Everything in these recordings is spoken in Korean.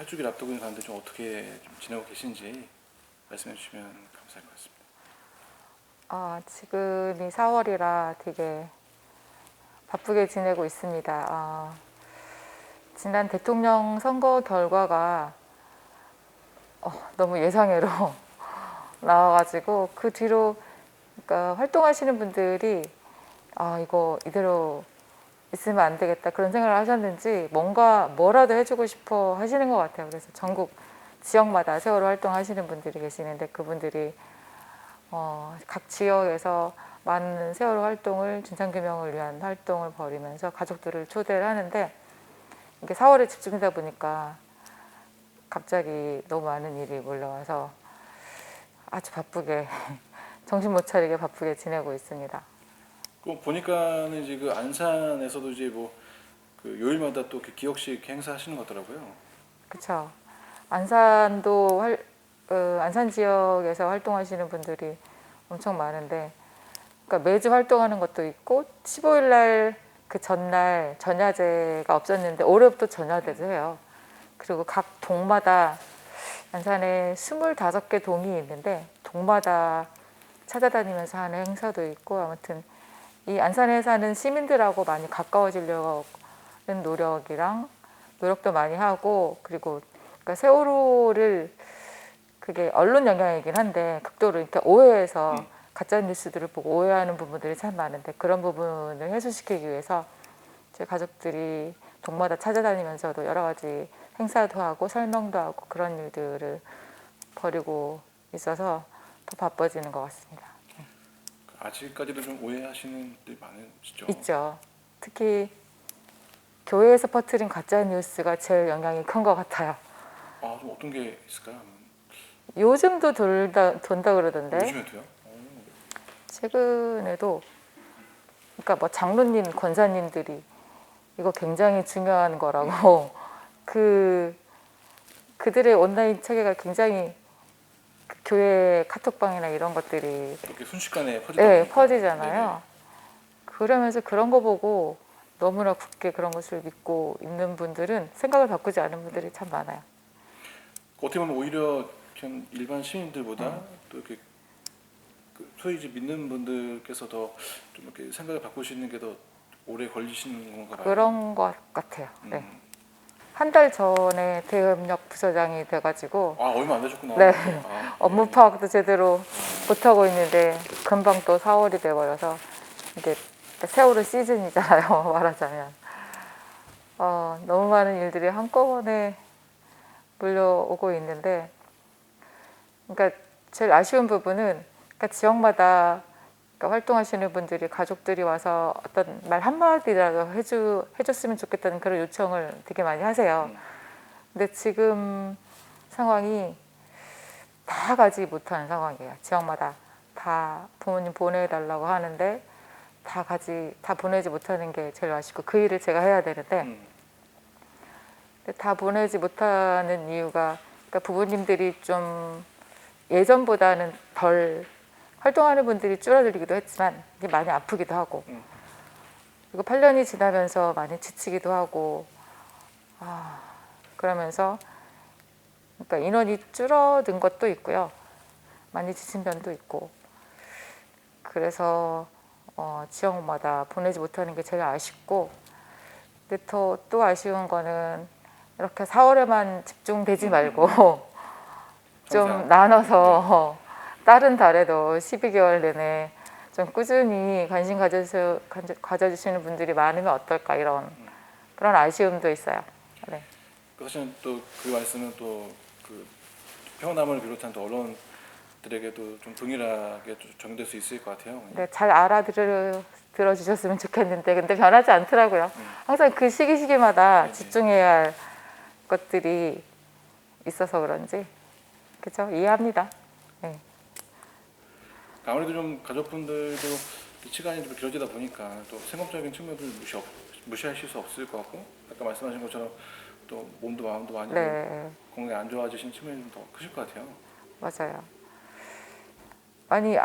8주기를 앞두고 가는데 좀 어떻게 좀 지내고 계신지 말씀해 주시면 감사할 것 같습니다. 지금이 4월이라 되게 바쁘게 지내고 있습니다. 지난 대통령 선거 결과가 너무 예상외로 나와가지고 그 뒤로 그러니까 활동하시는 분들이 이거 이대로 있으면 안 되겠다 그런 생각을 하셨는지 뭐라도 해주고 싶어 하시는 것 같아요. 그래서 전국 지역마다 세월호 활동하시는 분들이 계시는데 그분들이 각 지역에서 많은 세월호 활동을 진상규명을 위한 활동을 벌이면서 가족들을 초대를 하는데 이게 4월에 집중되다 보니까 갑자기 너무 많은 일이 몰려와서 아주 바쁘게 정신 못 차리게 바쁘게 지내고 있습니다. 보니까는 이제 그 안산에서도 이제 뭐 그 요일마다 또 이렇게 기억식 행사하시는 것 같더라고요. 그렇죠. 안산도 안산 지역에서 활동하시는 분들이 엄청 많은데 그러니까 매주 활동하는 것도 있고 15일 날 그 전날 전야제가 없었는데 올해부터 전야제도 해요. 그리고 각 동마다 안산에 25개 동이 있는데 동마다 찾아다니면서 하는 행사도 있고 아무튼 이 안산에 사는 시민들하고 많이 가까워지려는 노력도 많이 하고 그리고 그러니까 세월호를 그게 언론 영향이긴 한데 극도로 이렇게 오해해서 가짜 뉴스들을 보고 오해하는 부분들이 참 많은데 그런 부분을 해소시키기 위해서 제 가족들이 동마다 찾아다니면서도 여러 가지 행사도 하고 설명도 하고 그런 일들을 벌이고 있어서 더 바빠지는 것 같습니다. 아직까지도 좀 오해하시는 분들이 많으시죠? 있죠. 특히 교회에서 퍼뜨린 가짜 뉴스가 제일 영향이 큰 것 같아요. 좀 어떤 게 있을까요? 요즘도 돈다 그러던데 요즘에도요? 최근에도 그러니까 뭐 장로님, 권사님들이 이거 굉장히 중요한 거라고 그들의 온라인 체계가 굉장히 그 교회 카톡방이나 이런 것들이 이렇게 순식간에 퍼지잖아요. 네네. 그러면서 그런 거 보고 너무나 굳게 그런 것을 믿고 있는 분들은 생각을 바꾸지 않은 분들이 참 많아요. 어떻게 보면 오히려 좀 일반 시민들보다 또 이렇게 그 소위 이제 믿는 분들께서 더 좀 이렇게 생각을 바꾸시는 게 더 오래 걸리시는 건가 봐요. 그런 것 같아요. 네. 음. 한 달 전에 대협력 부서장이 돼가지고 얼마 안 되셨구나. 네. 아, 업무 예. 파악도 제대로 못하고 있는데 금방 또 4월이 돼버려서 이게 세월호 시즌이잖아요. 말하자면 너무 많은 일들이 한꺼번에 몰려오고 있는데 그러니까 제일 아쉬운 부분은 그러니까 지역마다 그러니까 활동하시는 분들이 가족들이 와서 어떤 말 한마디라도 해줬으면 좋겠다는 그런 요청을 되게 많이 하세요. 근데 지금 상황이 다 가지 못하는 상황이에요. 지역마다 다 부모님 보내달라고 하는데 다 보내지 못하는 게 제일 아쉽고 그 일을 제가 해야 되는데 근데 다 보내지 못하는 이유가 그러니까 부모님들이 좀 예전보다는 덜 활동하는 분들이 줄어들기도 했지만 이게 많이 아프기도 하고 그리고 8년이 지나면서 많이 지치기도 하고 그러면서 그러니까 인원이 줄어든 것도 있고요. 많이 지친 면도 있고 그래서 지역마다 보내지 못하는 게 제일 아쉽고 근데 또 아쉬운 거는 이렇게 4월에만 집중되지 말고 좀 나눠서 다른 달에도 12개월 내내 좀 꾸준히 관심 가져주시는 분들이 많으면 어떨까 이런 그런 아쉬움도 있어요. 네. 사실은 또 그 말씀은 또 그 평화남을 비롯한 또 언론들에게도 좀 동일하게 적용될 수 있을 것 같아요. 네, 잘 들어주셨으면 좋겠는데 근데 변하지 않더라고요. 항상 그 시기마다 네네. 집중해야 할 것들이 있어서 그런지 그죠? 이해합니다. 네. 아무래도 좀 가족분들도 시간이 좀 길어지다 보니까 또 생업적인 측면도 무시하실 수 없을 것 같고 아까 말씀하신 것처럼 또 몸도 마음도 많이 네, 건강이 안 좋아지신 측면이 좀 더 크실 것 같아요. 맞아요. 많이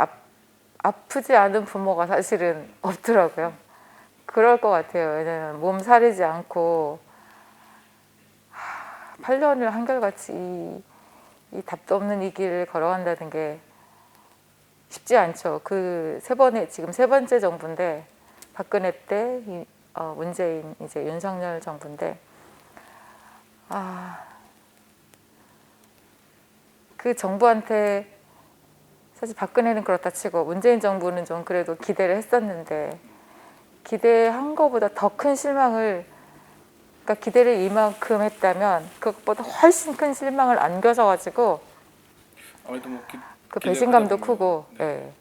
아프지 않은 부모가 사실은 없더라고요. 그럴 것 같아요. 왜냐면 몸살이지 않고 8년을 한결같이 이 답도 없는 이 길을 걸어간다는 게 쉽지 않죠. 그 지금 세 번째 정부인데 박근혜 때 문재인 이제 윤석열 정부인데 그 정부한테 사실 박근혜는 그렇다 치고 문재인 정부는 좀 그래도 기대를 했었는데 기대한 것보다 더 큰 실망을 그러니까 기대를 이만큼 했다면 그것보다 훨씬 큰 실망을 안겨져가지고 아무래도 뭐 그 기대가 배신감도 크다 보면, 크고 네. 예.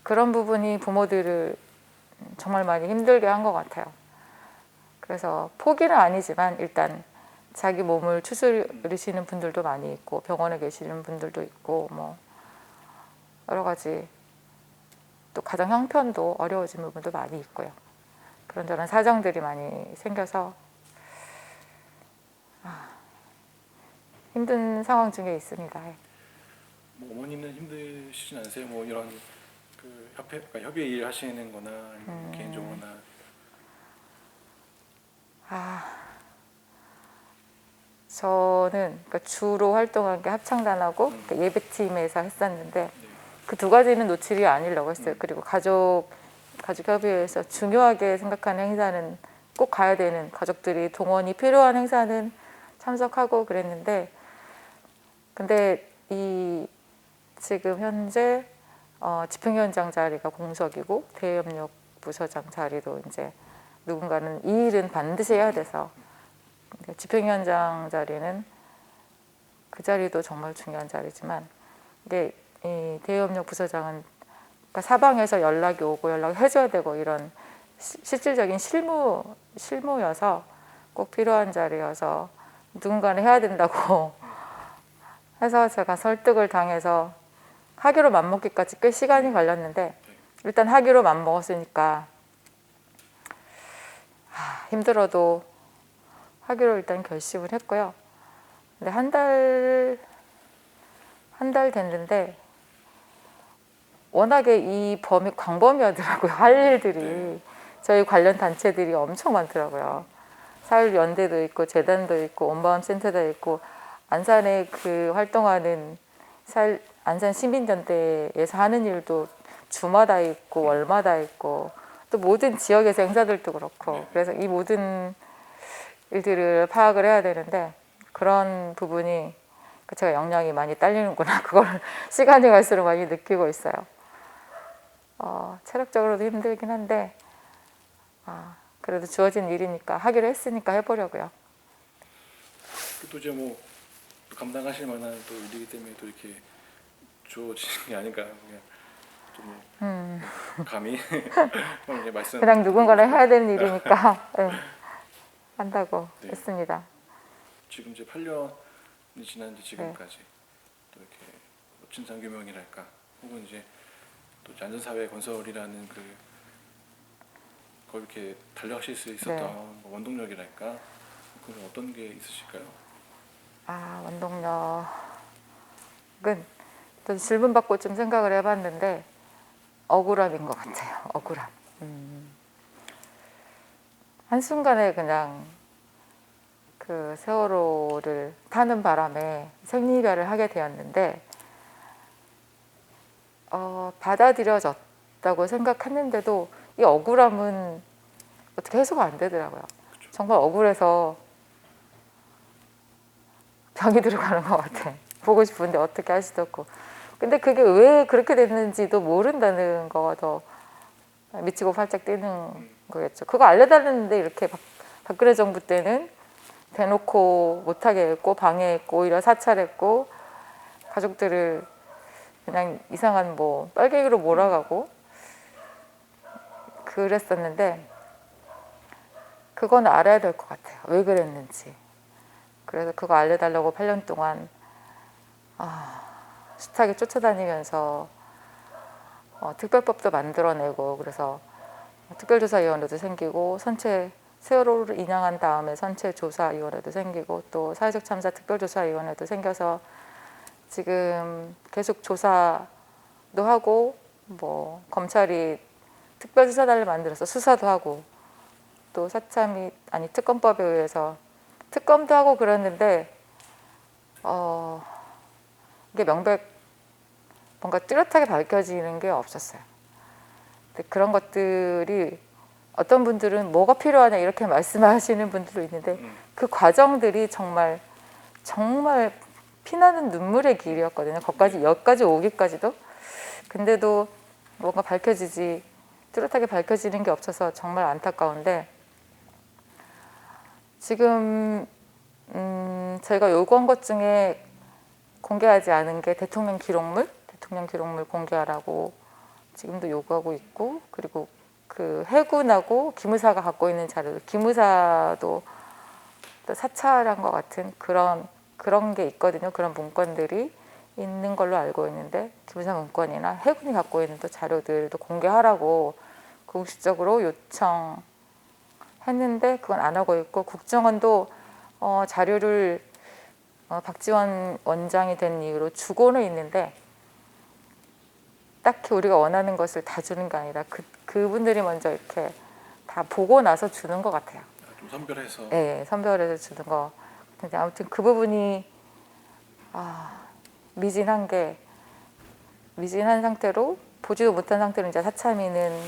그런 부분이 부모들을 정말 많이 힘들게 한 것 같아요. 그래서 포기는 아니지만 일단 자기 몸을 추스리시는 분들도 많이 있고 병원에 계시는 분들도 있고 뭐 여러 가지 또 가정 형편도 어려워진 부분도 많이 있고요. 그런저런 사정들이 많이 생겨서 힘든 상황 중에 있습니다. 뭐 어머니는 힘드시진 않으세요? 뭐 이런 그 그러니까 협의회 일 하시는 거나 아니면 개인적으로나 저는 그러니까 주로 활동한 게 합창단하고 그러니까 예배팀에서 했었는데 네. 그 두 가지는 놓치지 않으려고 했어요. 그리고 가족협의회에서 중요하게 생각하는 행사는 꼭 가야 되는 가족들이 동원이 필요한 행사는 참석하고 그랬는데 근데 이 지금 현재 집행위원장 자리가 공석이고 대협력 부서장 자리도 이제 누군가는 이 일은 반드시 해야 돼서 집행위원장 자리는 그 자리도 정말 중요한 자리지만 이게 이 대협력 부서장은 그러니까 사방에서 연락이 오고 연락을 해줘야 되고 이런 실질적인 실무여서 꼭 필요한 자리여서 누군가는 해야 된다고 해서 제가 설득을 당해서 하기로 맘먹기까지 꽤 시간이 걸렸는데 일단 하기로 맘먹었으니까 힘들어도 하기로 일단 결심을 했고요. 근데 한 달 됐는데 워낙에 이 범위 광범위하더라고요. 할 일들이 저희 관련 단체들이 엄청 많더라고요. 사율연대도 있고 재단도 있고 온마음센터도 있고 안산에 그 활동하는 안산 시민전대에서 하는 일도 주마다 있고 월마다 있고 또 모든 지역에서 행사들도 그렇고 그래서 이 모든 일들을 파악을 해야 되는데 그런 부분이 제가 역량이 많이 딸리는구나 그걸 시간이 갈수록 많이 느끼고 있어요. 체력적으로도 힘들긴 한데 그래도 주어진 일이니까 하기로 했으니까 해보려고요. 또 이제 뭐 감당하실 만한 또 일이기 때문에 또 이렇게 주어지는 게 아닌가 그냥 좀 감히 이제 말씀 그냥 누군가는 해야 되는 일이니까 네, 한다고 네. 했습니다. 지금 이제 8년이 지난 지금까지 또 이렇게 진상 규명이랄까 혹은 이제 또 안전사회 건설이라는 거 이렇게 달려가실 수 있었던 뭐 원동력이랄까 그건 어떤 게 있으실까요? 원동력은 또 질문 받고 좀 생각을 해봤는데 억울함인 것 같아요. 억울함. 한순간에 그냥 그 세월호를 타는 바람에 생리별을 하게 되었는데 받아들여졌다고 생각했는데도 이 억울함은 어떻게 해소가 안 되더라고요. 정말 억울해서 병이 들어가는 것 같아. 보고 싶은데 어떻게 할 수도 없고. 근데 그게 왜 그렇게 됐는지도 모른다는 거가 더 미치고 팔짝 뛰는 거겠죠. 그거 알려달라는데 이렇게 박근혜 정부 때는 대놓고 못하게 했고 방해했고 오히려 사찰했고 가족들을 그냥 이상한 뭐 빨갱이로 몰아가고 그랬었는데 그건 알아야 될 것 같아요. 왜 그랬는지. 그래서 그거 알려달라고 8년 동안 숱하게 쫓아다니면서 특별법도 만들어내고 그래서 특별조사위원회도 생기고 세월호를 인양한 다음에 선체조사위원회도 생기고 또 사회적 참사 특별조사위원회도 생겨서 지금 계속 조사도 하고 뭐 검찰이 특별수사단을 만들어서 수사도 하고 또 특검법에 의해서 특검도 하고 그랬는데 이게 뭔가 뚜렷하게 밝혀지는 게 없었어요. 근데 그런 것들이 어떤 분들은 뭐가 필요하냐 이렇게 말씀하시는 분들도 있는데 그 과정들이 정말 피나는 눈물의 길이었거든요. 여기까지 오기까지도. 근데도 뭔가 뚜렷하게 밝혀지는 게 없어서 정말 안타까운데 지금 저희가 요구한 것 중에 공개하지 않은 게 대통령 기록물 공개하라고 지금도 요구하고 있고, 그리고 그 해군하고 기무사가 갖고 있는 자료, 기무사도 또 사찰한 것 같은 그런 게 있거든요. 그런 문건들이 있는 걸로 알고 있는데 기무사 문건이나 해군이 갖고 있는 또 자료들도 공개하라고 공식적으로 요청했는데 그건 안 하고 있고, 국정원도 자료를 박지원 원장이 된 이후로 주고는 있는데 딱히 우리가 원하는 것을 다 주는 게 아니라 그분들이 먼저 이렇게 다 보고 나서 주는 것 같아요. 좀 선별해서. 네, 선별해서 주는 거. 근데 아무튼 그 부분이 미진한 상태로, 보지도 못한 상태로 이제 사참위는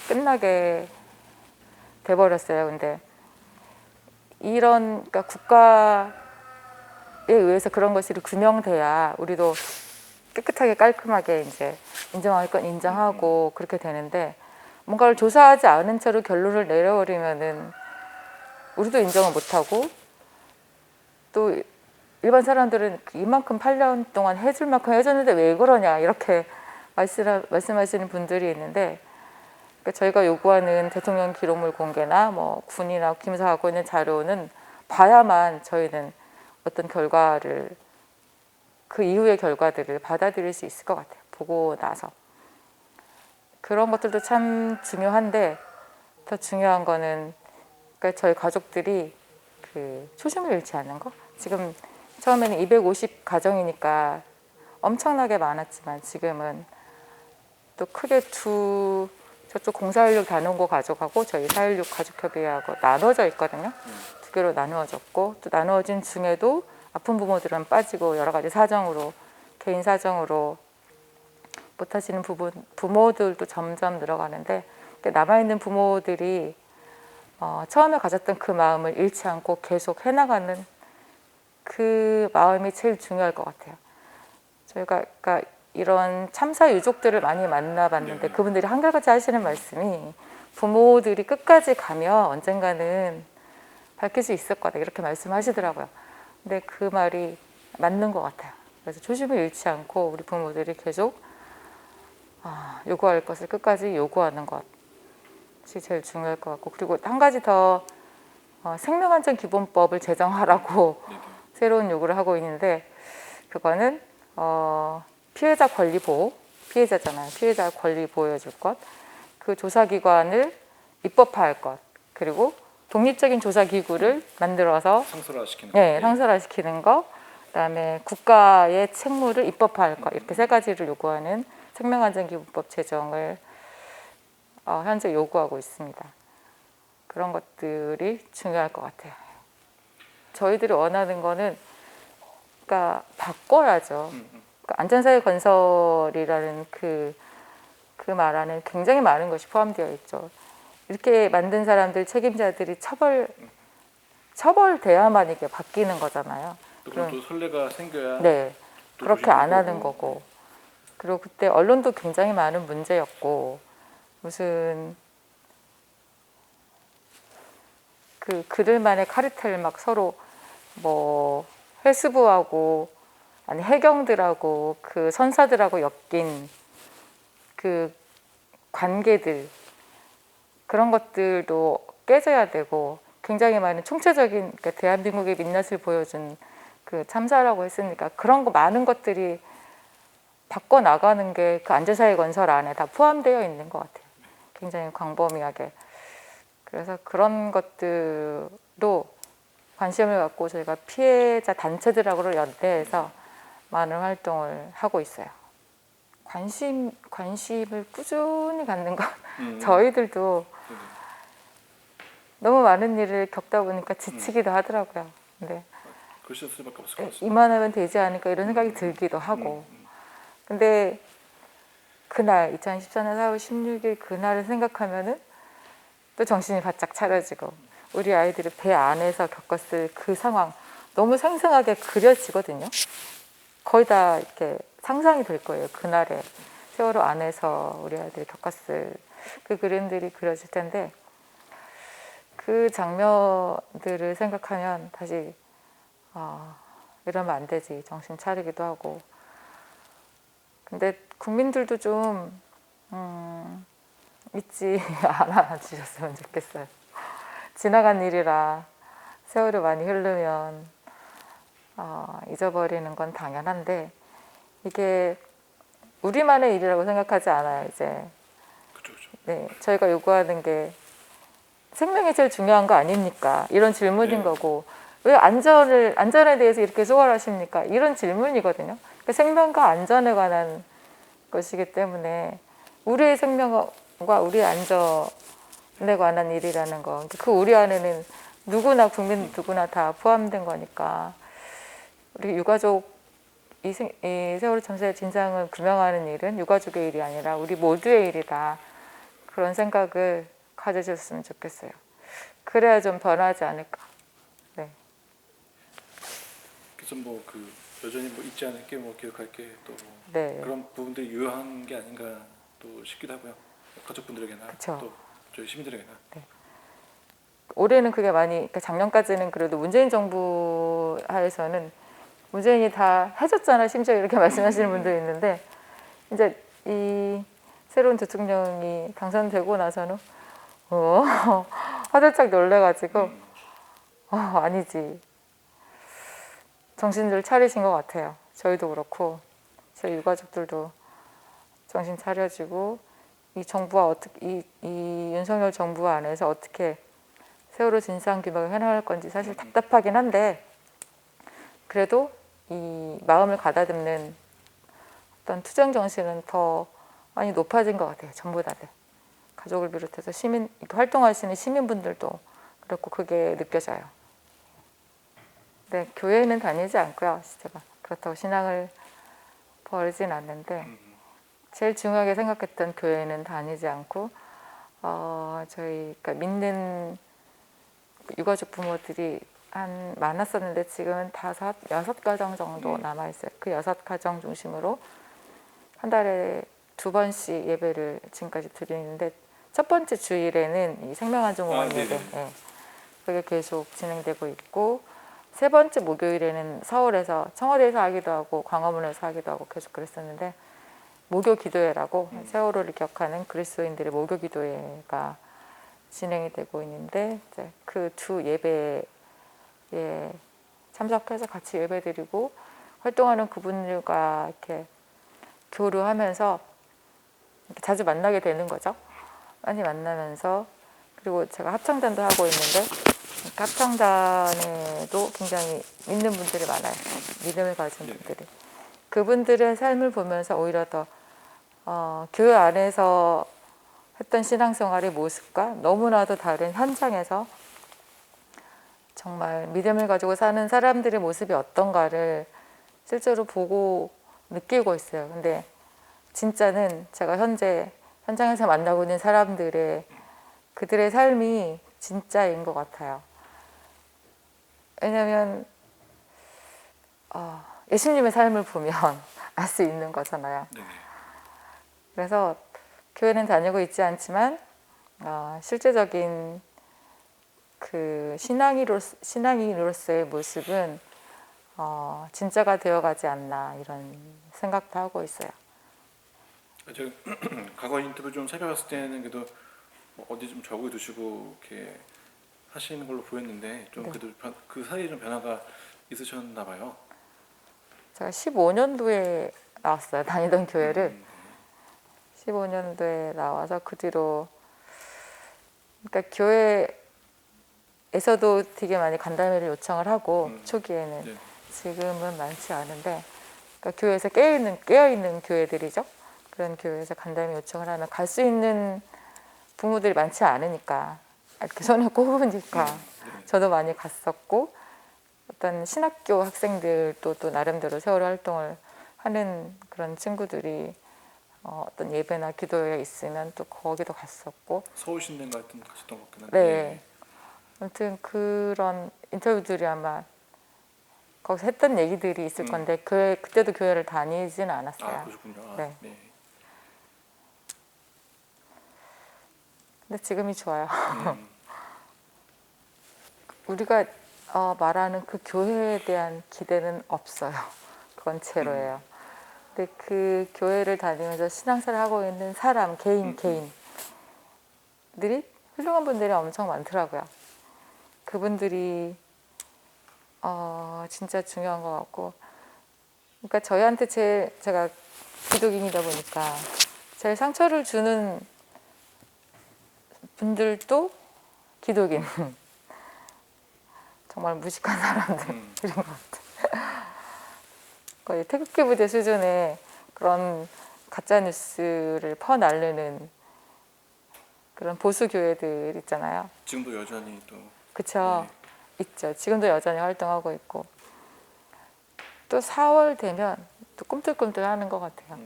끝나게 돼버렸어요. 근데 그러니까 국가에 의해서 그런 것들이 규명돼야 우리도 깨끗하게 깔끔하게 이제 인정할 건 인정하고 그렇게 되는데, 뭔가를 조사하지 않은 채로 결론을 내려버리면은 우리도 인정을 못하고, 또 일반 사람들은 이만큼 8년 동안 해줄 만큼 해줬는데 왜 그러냐 이렇게 말씀하시는 분들이 있는데, 그러니까 저희가 요구하는 대통령 기록물 공개나 뭐 군이나 기무사가 갖고 있는 자료는 봐야만 저희는 어떤 결과를, 그 이후의 결과들을 받아들일 수 있을 것 같아요. 보고 나서. 그런 것들도 참 중요한데, 더 중요한 거는 그러니까 저희 가족들이 그 초심을 잃지 않는 거. 지금 처음에는 250 가정이니까 엄청나게 많았지만 지금은 또 크게 저쪽 0416 단원고 가족하고 저희 416 가족협의회하고 나눠져 있거든요. 두 개로 나누어졌고, 또 나누어진 중에도 아픈 부모들은 빠지고 여러 가지 사정으로, 개인 사정으로 못하시는 부모들도 점점 늘어가는데, 남아있는 부모들이 처음에 가졌던 그 마음을 잃지 않고 계속 해나가는 그 마음이 제일 중요할 것 같아요. 저희가 그러니까 이런 참사 유족들을 많이 만나봤는데 그분들이 한결같이 하시는 말씀이, 부모들이 끝까지 가면 언젠가는 밝힐 수 있을 거다 이렇게 말씀하시더라고요. 근데 그 말이 맞는 것 같아요. 그래서 초심을 잃지 않고 우리 부모들이 계속 요구할 것을 끝까지 요구하는 것이 제일 중요할 것 같고, 그리고 한 가지 더 생명안전기본법을 제정하라고 새로운 요구를 하고 있는데, 그거는 피해자 권리 보호, 피해자잖아요. 피해자 권리 보호해 줄 것, 그 조사기관을 입법화할 것, 그리고 독립적인 조사기구를 만들어서 상설화시키는 네, 상설화시키는 거, 그다음에 국가의 책무를 입법화할 것, 이렇게 세 가지를 요구하는 생명안전기본법 제정을 현재 요구하고 있습니다. 그런 것들이 중요할 것 같아요. 저희들이 원하는 거는 그러니까 바꿔야죠. 그러니까 안전사회 건설이라는 그 말 안에 굉장히 많은 것이 포함되어 있죠. 이렇게 만든 사람들, 책임자들이 처벌돼야만 이게 바뀌는 거잖아요. 그럼 또 선례가 생겨야. 네, 그렇게 안 하는 거고. 거고. 그리고 그때 언론도 굉장히 많은 문제였고, 무슨 그들만의 카르텔 막 서로 뭐 회수부하고 아니 해경들하고 그 선사들하고 엮인 그 관계들, 그런 것들도 깨져야 되고, 굉장히 많은 총체적인, 그러니까 대한민국의 민낯을 보여준 그 참사라고 했으니까 그런 거 많은 것들이 바꿔 나가는 게 그 안전사회 건설 안에 다 포함되어 있는 것 같아요. 굉장히 광범위하게. 그래서 그런 것들도 관심을 갖고 저희가 피해자 단체들하고 연대해서 많은 활동을 하고 있어요. 관심을 꾸준히 갖는 건 저희들도 너무 많은 일을 겪다 보니까 지치기도 하더라고요. 근데 그러실 수밖에 없을 것 같습니다. 이만하면 되지 않을까 이런 생각이 들기도 하고. 근데 그날 2014년 4월 16일 그날을 생각하면은 또 정신이 바짝 차려지고 우리 아이들이 배 안에서 겪었을 그 상황 너무 생생하게 그려지거든요. 거의 다 이렇게 상상이 될 거예요. 그날에 세월호 안에서 우리 아이들이 겪었을 그 그림들이 그려질 텐데 그 장면들을 생각하면 다시 이러면 안 되지 정신 차리기도 하고. 근데 국민들도 좀 잊지 않아 주셨으면 좋겠어요. 지나간 일이라 세월이 많이 흐르면 잊어버리는 건 당연한데 이게 우리만의 일이라고 생각하지 않아요. 이제 그렇죠. 네, 저희가 요구하는 게 생명이 제일 중요한 거 아닙니까? 이런 질문인 네. 거고 왜 안전에 대해서 이렇게 소홀하십니까? 이런 질문이거든요. 그러니까 생명과 안전에 관한 것이기 때문에 우리의 생명과 우리의 안전에 관한 일이라는 거. 그 우리 안에는 누구나 국민 누구나 다 포함된 거니까 우리 유가족 이 세월호 참사의 진상을 규명하는 일은 유가족의 일이 아니라 우리 모두의 일이다. 그런 생각을 가져줬으면 좋겠어요. 그래야 좀 변하지 않을까. 네. 그래서 뭐 그 여전히 뭐 잊지 않을게 뭐 기억할게 또 네. 그런 부분들이 유효한 게 아닌가 또 싶기도 하고요. 가족분들에게나 그쵸. 또 저희 시민들에게나. 올해는 그게 많이 그러니까 작년까지는 그래도 문재인 정부 하에서는 문재인이 다 해줬잖아 심지어 이렇게 말씀하시는 분도 있는데 이제 이 새로운 대통령이 당선되고 나서는 화들짝 놀래가지고 아니지 정신을 차리신 것 같아요. 저희도 그렇고 저희 유가족들도 정신 차려지고 이 정부와 어떻게 이 윤석열 정부 안에서 어떻게 세월호 진상 규명을 해나갈 건지 사실 답답하긴 한데 그래도 이 마음을 가다듬는 어떤 투쟁 정신은 더 많이 높아진 것 같아요. 전보다 가족을 비롯해서 시민 활동하시는 시민분들도 그렇고 그게 느껴져요. 네, 교회는 다니지 않고요. 제가 그렇다고 신앙을 버리진 않는데 제일 중요하게 생각했던 교회는 다니지 않고 저희 그러니까 믿는 유가족 부모들이 많았었는데 지금은 6가정 정도 남아있어요. 그 6가정 중심으로 한 달에 2번씩 예배를 지금까지 드리는데 첫 번째 주일에는 이 생명안전공원 예배 그게 계속 진행되고 있고 세 번째 목요일에는 서울에서 청와대에서 하기도 하고 광화문에서 하기도 하고 계속 그랬었는데 목요 기도회라고 세월호를 기억하는 그리스도인들의 목요 기도회가 진행이 되고 있는데 그 두 예배에 참석해서 같이 예배드리고 활동하는 그분들과 이렇게 교류하면서 이렇게 자주 만나게 되는 거죠. 많이 만나면서 그리고 제가 합창단도 하고 있는데 그 합창단에도 굉장히 믿는 분들이 많아요. 믿음을 가진 분들이. 그분들의 삶을 보면서 오히려 더 교회 안에서 했던 신앙생활의 모습과 너무나도 다른 현장에서 정말 믿음을 가지고 사는 사람들의 모습이 어떤가를 실제로 보고 느끼고 있어요. 근데 진짜는 제가 현재 현장에서 만나고 있는 사람들의 그들의 삶이 진짜인 것 같아요. 왜냐하면 예수님의 삶을 보면 알 수 있는 거잖아요. 그래서 교회는 다니고 있지 않지만 실제적인 그 신앙인으로서의 모습은 진짜가 되어가지 않나 이런 생각도 하고 있어요. 제가 과거 인터뷰 좀 살펴봤을 때는 그래도 뭐 어디 좀 적어두시고 이렇게 하시는 걸로 보였는데 좀 그래도 그 사이에 좀 변화가 있으셨나 봐요. 제가 15년도에 나왔어요. 다니던 교회를 15년도에 나와서 그 뒤로 그러니까 교회에서도 되게 많이 간담회를 요청을 하고 초기에는 지금은 많지 않은데 그러니까 교회에서 깨어있는 교회들이죠. 그런 교회에서 간담회 요청을 하면 갈 수 있는 부모들이 많지 않으니까 이렇게 손에 꼽으니까 네. 저도 많이 갔었고 어떤 신학교 학생들도 또 나름대로 세월호 활동을 하는 그런 친구들이 어떤 예배나 기도회가 있으면 또 거기도 갔었고 서울신대인가 하여튼 가셨던 것 같긴 한데. 네. 아무튼 그런 인터뷰들이 아마 거기서 했던 얘기들이 있을 건데 그때도 교회를 다니지는 않았어요. 아, 그러셨군요. 아, 네. 네. 근데 지금이 좋아요. 음, 우리가 말하는 그 교회에 대한 기대는 없어요. 그건 제로예요. 근데 그 교회를 다니면서 신앙생활을 하고 있는 사람, 개인들이 훌륭한 분들이 엄청 많더라고요. 그분들이 진짜 중요한 것 같고, 그러니까 저희한테 제가 기독인이다 보니까 제일 상처를 주는 분들도 기독인. 정말 무식한 사람들인 것 같아요. 거의 태극기 부대 수준의 그런 가짜 뉴스를 퍼날르는 그런 보수 교회들 있잖아요. 지금도 여전히 또. 그쵸? 네. 있죠. 지금도 여전히 활동하고 있고 또 4월 되면 또 꿈틀꿈틀하는 것 같아요.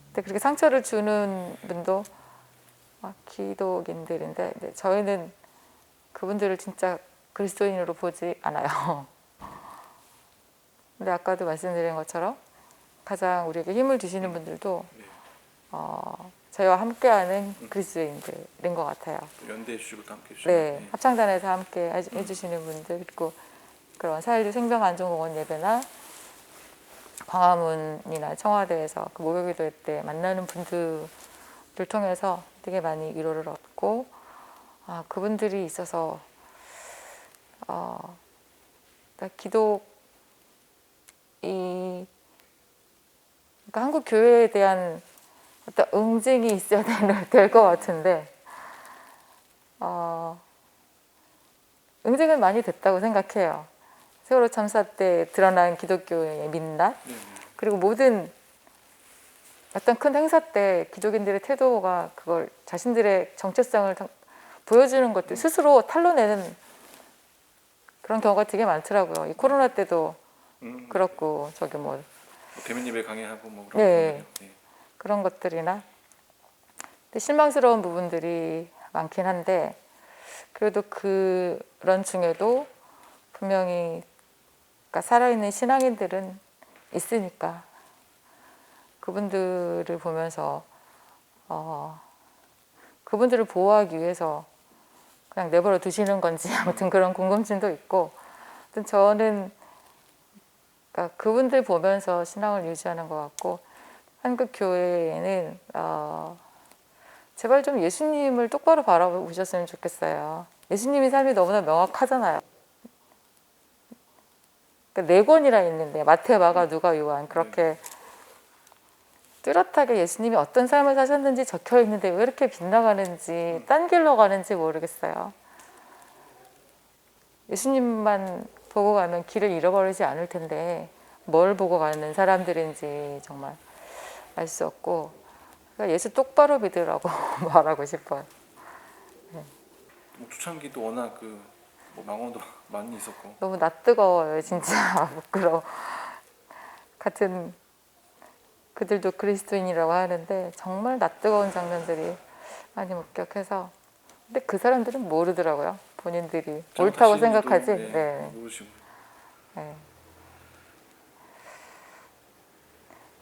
근데 그렇게 상처를 주는 분도 기독인들인데 네, 저희는 그분들을 진짜 그리스도인으로 보지 않아요. 근데 아까도 말씀드린 것처럼 가장 우리에게 힘을 주시는 분들도 네. 저희와 함께하는 그리스도인들인 것 같아요. 연대해 주시고 또 함께 해주시고. 네, 합창단에서 함께 해주시는 분들 그리고 그런 4.16 생명안전공원 예배나 광화문이나 청와대에서 그 목요기도 때 만나는 분들을 통해서 되게 많이 위로를 얻고 그분들이 있어서 기독 그러니까 한국 교회에 대한 어떤 응징이 있어야 될 것 같은데 응징은 많이 됐다고 생각해요. 세월호 참사 때 드러난 기독교의 민낯 그리고 모든 어떤 큰 행사 때 기독인들의 태도가 그걸 자신들의 정체성을 보여주는 것들 스스로 탄로내는 그런 경우가 되게 많더라고요. 이 코로나 때도 그렇고 저기 뭐 대면 예배 강의하고 뭐 그런 네. 거. 네. 그런 것들이나 근데 실망스러운 부분들이 많긴 한데 그래도 그런 중에도 분명히 그러니까 살아있는 신앙인들은 있으니까 그분들을 보면서 그분들을 보호하기 위해서 그냥 내버려 두시는 건지 아무튼 그런 궁금증도 있고 아무튼 저는 그러니까 그분들 보면서 신앙을 유지하는 것 같고 한국 교회에는 제발 좀 예수님을 똑바로 바라보셨으면 좋겠어요. 예수님의 삶이 너무나 명확하잖아요. 그러니까 네 권이나 있는데 마태, 마가, 누가, 요한 그렇게 뚜렷하게 예수님이 어떤 삶을 사셨는지 적혀 있는데 왜 이렇게 빗나가는지 딴 길로 가는지 모르겠어요. 예수님만 보고 가면 길을 잃어버리지 않을 텐데 뭘 보고 가는 사람들인지 정말 알 수 없고 그러니까 예수 똑바로 믿으라고 말하고 싶어요. 뭐 초창기도 워낙 뭐 망언도 많이 있었고. 너무 낯뜨거워요 진짜. 부끄러워. 같은 그들도 그리스도인이라고 하는데 정말 낯뜨거운 장면들이 많이 목격해서 근데 그 사람들은 모르더라고요. 본인들이 옳다고 생각하지. 네. 모르시고. 네.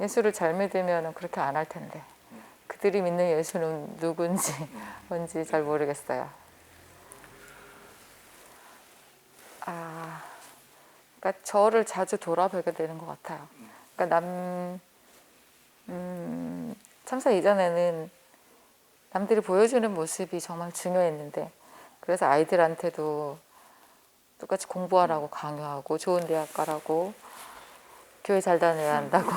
예수를 잘 믿으면 그렇게 안 할 텐데 그들이 믿는 예수는 누군지 뭔지 잘 모르겠어요. 그러니까 저를 자주 돌아보게 되는 것 같아요. 그러니까 참사 이전에는 남들이 보여주는 모습이 정말 중요했는데 그래서 아이들한테도 똑같이 공부하라고 강요하고 좋은 대학 가라고 교회 잘 다녀야 한다고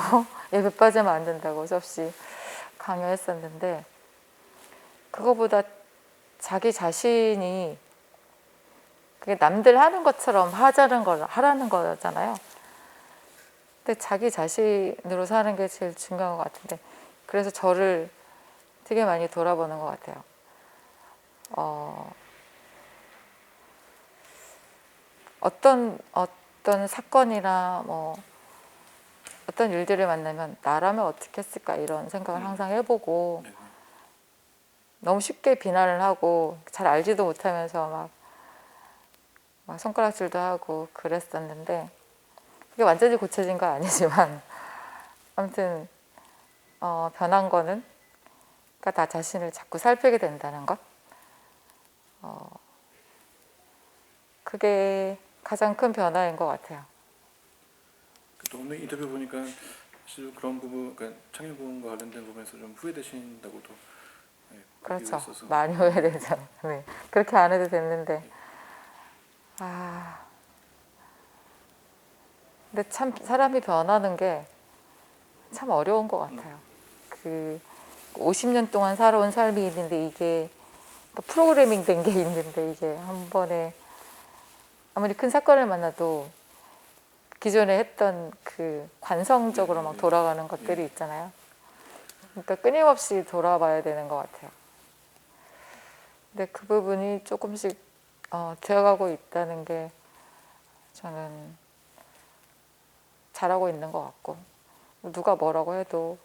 예배 빠지면 안 된다고 수없이 강요했었는데 그거보다 자기 자신이 그게 남들 하는 것처럼 하라는 거잖아요. 근데 자기 자신으로 사는 게 제일 중요한 것 같은데 그래서 저를 되게 많이 돌아보는 것 같아요. 어, 어떤 사건이나 뭐 어떤 일들을 만나면 나라면 어떻게 했을까 이런 생각을 항상 해보고 네. 너무 쉽게 비난을 하고 잘 알지도 못하면서 막 손가락질도 하고 그랬었는데 이게 완전히 고쳐진 건 아니지만 아무튼 변한 거는 그러니까 나 자신을 자꾸 살피게 된다는 것 그게 가장 큰 변화인 것 같아요. 또 오늘 인터뷰 보니까 사실 그런 부분, 그러니까 창의부문과 관련된 부분에서 좀 후회되신다고도 얘기가 그렇죠. 있어서 많이 후회되죠. 네. 그렇게 안 해도 됐는데 근데 참 사람이 변하는 게 참 어려운 것 같아요. 그 50년 동안 살아온 삶이 있는데 이게 또 프로그래밍 된 게 있는데 이게 한 번에 아무리 큰 사건을 만나도 기존에 했던 그 관성적으로 막 돌아가는 것들이 있잖아요. 그러니까 끊임없이 돌아봐야 되는 것 같아요. 근데 그 부분이 조금씩 되어가고 있다는 게 저는 잘하고 있는 것 같고 누가 뭐라고 해도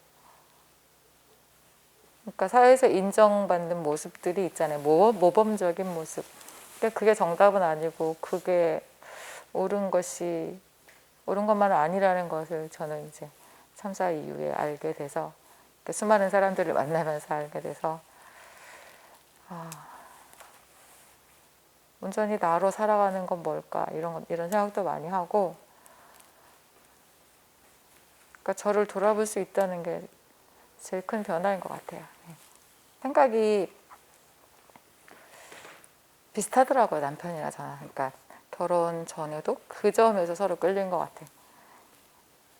그러니까 사회에서 인정받는 모습들이 있잖아요. 모범적인 모습. 근데 그게 정답은 아니고 그게 옳은 것만은 아니라는 것을 저는 이제 참사 이후에 알게 돼서 수많은 사람들을 만나면서 알게 돼서 온전히 나로 살아가는 건 뭘까 이런 생각도 많이 하고 그러니까 저를 돌아볼 수 있다는 게 제일 큰 변화인 것 같아요. 생각이 비슷하더라고요, 남편이랑 저는. 그러니까 결혼 전에도 그 점에서 서로 끌린 것 같아요.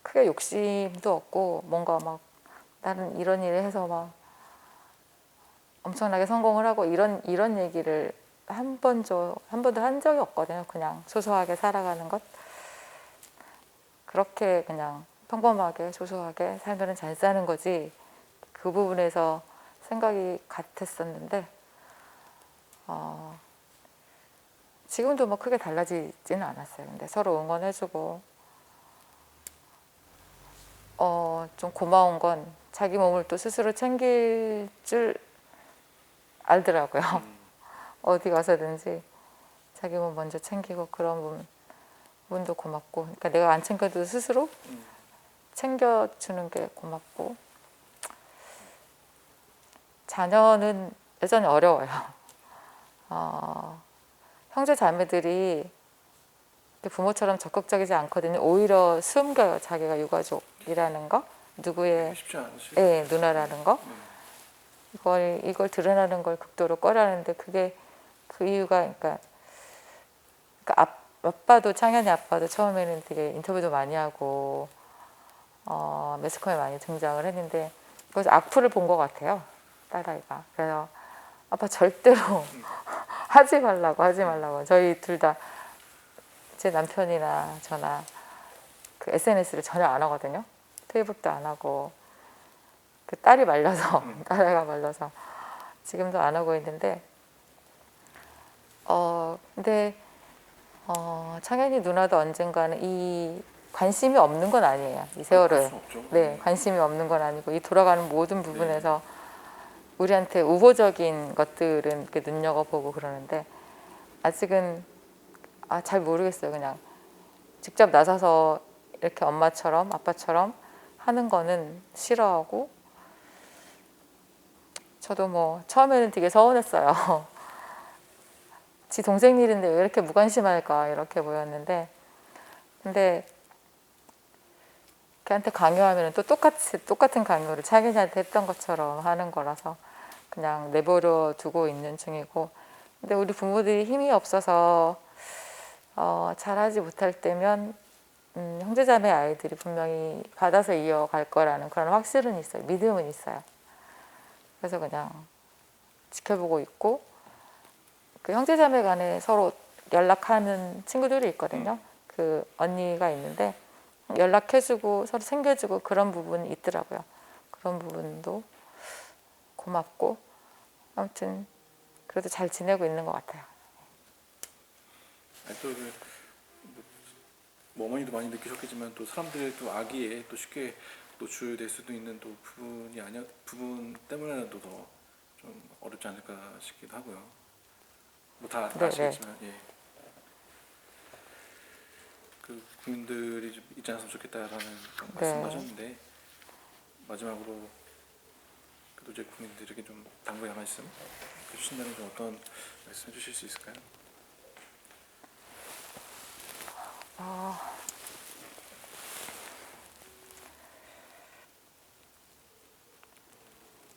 크게 욕심도 없고 뭔가 막 나는 이런 일을 해서 막 엄청나게 성공을 하고 이런 얘기를 한 번도 한 적이 없거든요. 그냥 소소하게 살아가는 것. 그렇게 그냥 평범하게 소소하게 살면 잘 사는 거지. 그 부분에서 생각이 같았었는데 지금도 뭐 크게 달라지지는 않았어요. 근데 서로 응원해주고 좀 고마운 건 자기 몸을 또 스스로 챙길 줄 알더라고요. 어디 가서든지 자기 몸 먼저 챙기고 그런 부분도 고맙고 그러니까 내가 안 챙겨도 스스로 챙겨주는 게 고맙고 자녀는 여전히 어려워요. 형제 자매들이 부모처럼 적극적이지 않거든요. 오히려 숨겨요. 자기가 유가족이라는 거, 누구의 쉽지 않으실 누나라는 거. 이걸 드러나는 걸 극도로 꺼려하는데 그게 그 이유가 그러니까 아빠도 창현이 아빠도 처음에는 되게 인터뷰도 많이 하고 매스컴에 많이 등장을 했는데 그래서 악플을 본 것 같아요. 딸아이가. 그래서 아빠 절대로 하지 말라고 저희 둘 다 제 남편이나 저나 그 SNS를 전혀 안 하거든요. 페이북도 안 하고 그 딸이 말려서 딸아이가 말려서 지금도 안 하고 있는데 근데 창현이 누나도 언젠가는 이 관심이 없는 건 아니에요. 이 세월을. 네, 관심이 없는 건 아니고 이 돌아가는 모든 부분에서 우리한테 우호적인 것들은 이렇게 눈여겨보고 그러는데 아직은 잘 모르겠어요. 그냥 직접 나서서 이렇게 엄마처럼 아빠처럼 하는 거는 싫어하고 저도 뭐 처음에는 되게 서운했어요. 지 동생 일인데 왜 이렇게 무관심할까 이렇게 보였는데 근데 걔한테 강요하면 또 똑같은 강요를 자기한테 했던 것처럼 하는 거라서 그냥 내버려 두고 있는 중이고 근데 우리 부모들이 힘이 없어서 잘하지 못할 때면 형제자매 아이들이 분명히 받아서 이어갈 거라는 그런 확실은 있어요. 믿음은 있어요. 그래서 그냥 지켜보고 있고 그 형제자매 간에 서로 연락하는 친구들이 있거든요. 그 언니가 있는데 연락해주고 서로 챙겨주고 그런 부분이 있더라고요. 그런 부분도 고맙고 아무튼 그래도 잘 지내고 있는 것 같아요. 아니, 또 뭐 어머니도 많이 느끼셨겠지만 또 사람들의 또 악의에 또 쉽게 노출될 수도 있는 또 부분이 아니야 부분 때문에라도 더 좀 어렵지 않을까 싶기도 하고요. 뭐 다 네, 아시겠지만 예. 그 국민들이 좀 있지 않았으면 좋겠다라는 그런 말씀도 하셨는데 마지막으로 그래도 이제 국민들에게 좀 당부의 말씀 해주신다면 좀 어떤 말씀 해주실 수 있을까요?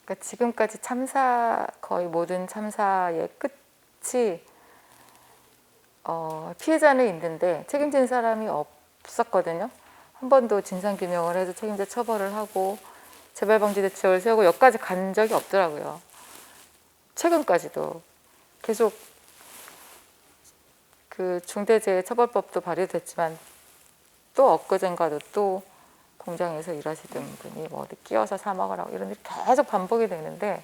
그러니까 지금까지 참사 거의 모든 참사의 끝이 피해자는 있는데 책임진 사람이 없었거든요. 한 번도 진상규명을 해서 책임자 처벌을 하고 재발방지 대책을 세우고 여기까지 간 적이 없더라고요. 최근까지도 계속 그 중대재해처벌법도 발의됐지만 또 엊그젠가도 또 공장에서 일하시던 분이 뭐 어디 끼어서 사망을 하고 이런 일이 계속 반복이 되는데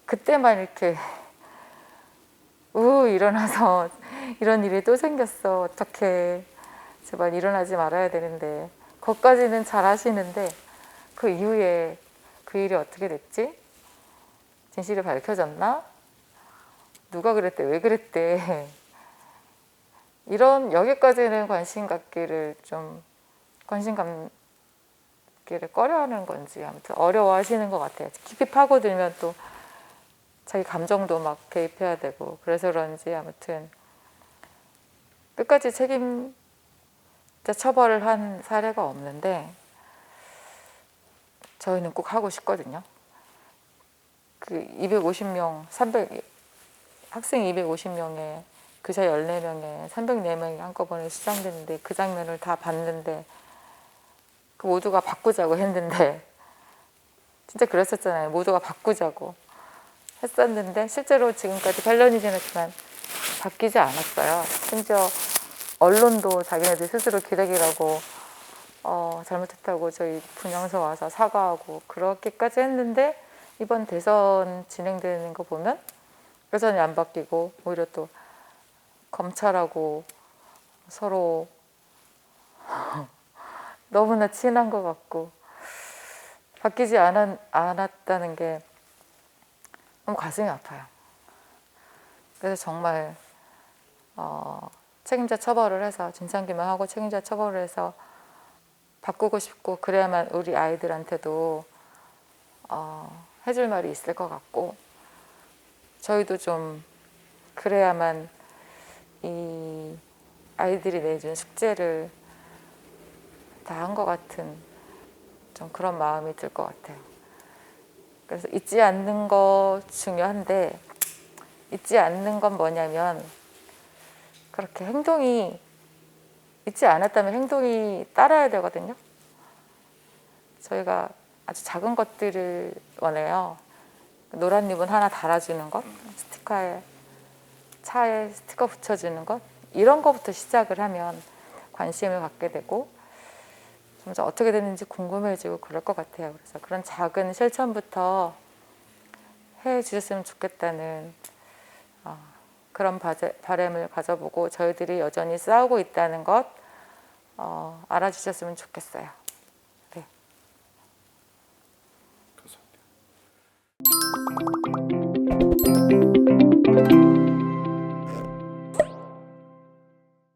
그때만 이렇게 일어나서 이런 일이 또 생겼어 어떡해 제발 일어나지 말아야 되는데 거기까지는 잘 하시는데 그 이후에 그 일이 어떻게 됐지? 진실이 밝혀졌나? 누가 그랬대? 왜 그랬대? 이런 여기까지는 관심 갖기를 꺼려하는 건지 아무튼 어려워하시는 것 같아요. 깊이 파고들면 또 자기 감정도 막 개입해야 되고 그래서 그런지 아무튼 끝까지 책임자 처벌을 한 사례가 없는데 저희는 꼭 하고 싶거든요. 그 250명, 학생 250명에 교사 14명에 304명이 한꺼번에 수장됐는데 그 장면을 다 봤는데 그 모두가 바꾸자고 했는데 진짜 그랬었잖아요. 모두가 바꾸자고 했었는데 실제로 지금까지 8년이 지났지만 바뀌지 않았어요. 심지어 언론도 자기네들 스스로 기레기라고 잘못했다고 저희 분향소 와서 사과하고 그렇게까지 했는데 이번 대선 진행되는 거 보면 여전히 안 바뀌고 오히려 또 검찰하고 서로 너무나 친한 것 같고 바뀌지 않았다는 게 너무 가슴이 아파요. 그래서 정말 책임자 처벌을 해서 진상규명하고 책임자 처벌을 해서 바꾸고 싶고 그래야만 우리 아이들한테도 해줄 말이 있을 것 같고 저희도 좀 그래야만 이 아이들이 내준 숙제를 다 한 것 같은 좀 그런 마음이 들 것 같아요. 그래서 잊지 않는 거 중요한데 잊지 않는 건 뭐냐면 그렇게 행동이 잊지 않았다면 행동이 따라야 되거든요. 저희가 아주 작은 것들을 원해요. 노란 리본 하나 달아주는 것, 차에 스티커 붙여주는 것 이런 거부터 시작을 하면 관심을 갖게 되고 점점 어떻게 되는지 궁금해지고 그럴 것 같아요. 그래서 그런 작은 실천부터 해주셨으면 좋겠다는 그런 바람을 가져보고 저희들이 여전히 싸우고 있다는 것 알아주셨으면 좋겠어요.